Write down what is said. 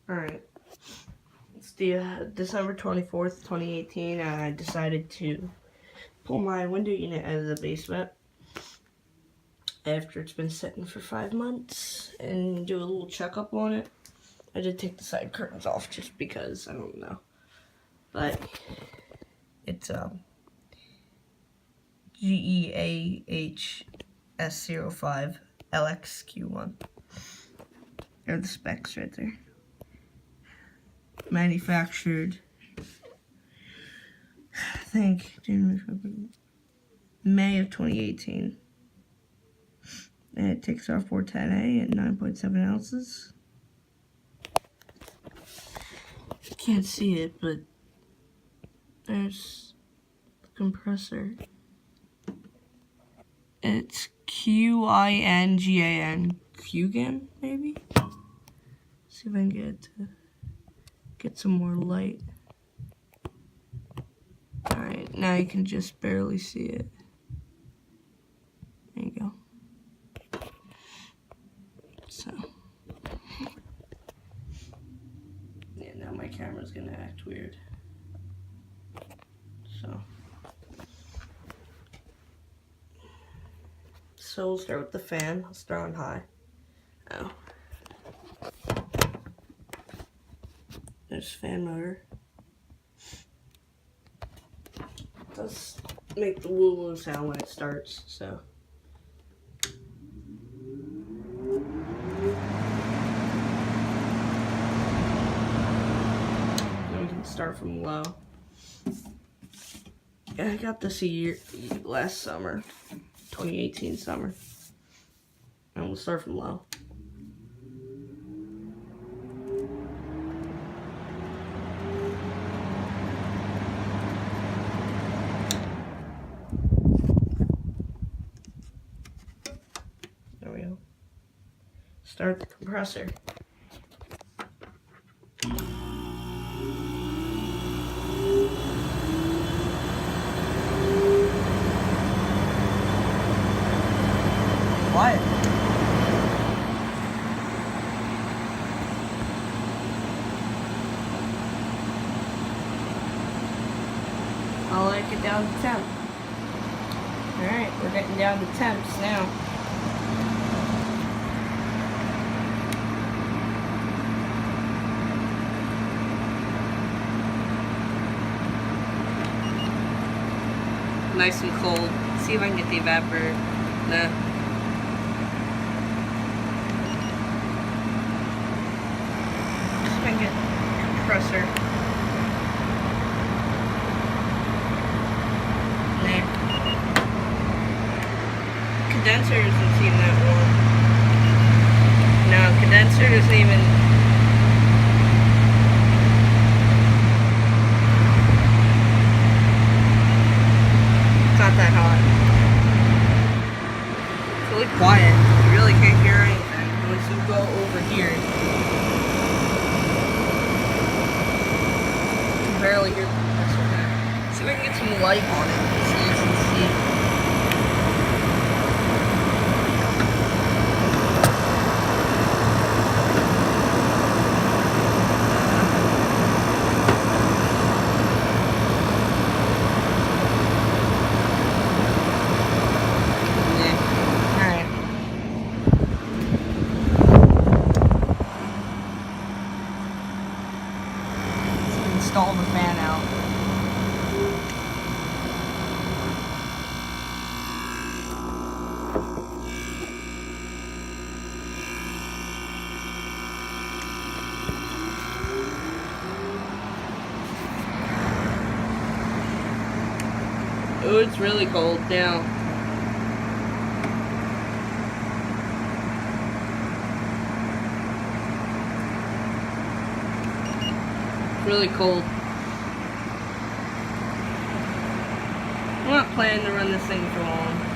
Alright. It's the December 24th, 2018, and I decided to pull my window unit out of the basement after it's been sitting for 5 months and do a little checkup on it. I did take the side curtains off just because, I don't know. But it's GEAHS05 LXQ1. There are the specs right there. Manufactured, I think, May of 2018. And it takes our 410A at 9.7 ounces. Can't see it, but there's the compressor. It's QINGAN. QGAN, maybe? See if I can get some more light. Alright, now you can just barely see it. There you go. So. Yeah, now my camera's gonna act weird. So we'll start with the fan. I'll start on high. Oh. There's fan motor. It does make the woo-woo sound when it starts, so. Then we can start from low. Yeah, I got this last summer. 2018 summer. And we'll start from low. There we go. Start the compressor. Quiet. I'll like it down to temp. Alright, we're getting down to temps now. Nice and cold. See if I can get the evaporator. Nah. Compressor. Nah. Condenser doesn't seem that warm. No, condenser doesn't even. It's not that hot. It's really quiet. You really can't hear anything once you go over here. Barely hear the compressor now. See if I can get some light on it so you can see. Yeah. Alright. Let's install the fan out. Oh, it's really cold now. It's really cold. I'm not planning to run this thing for long.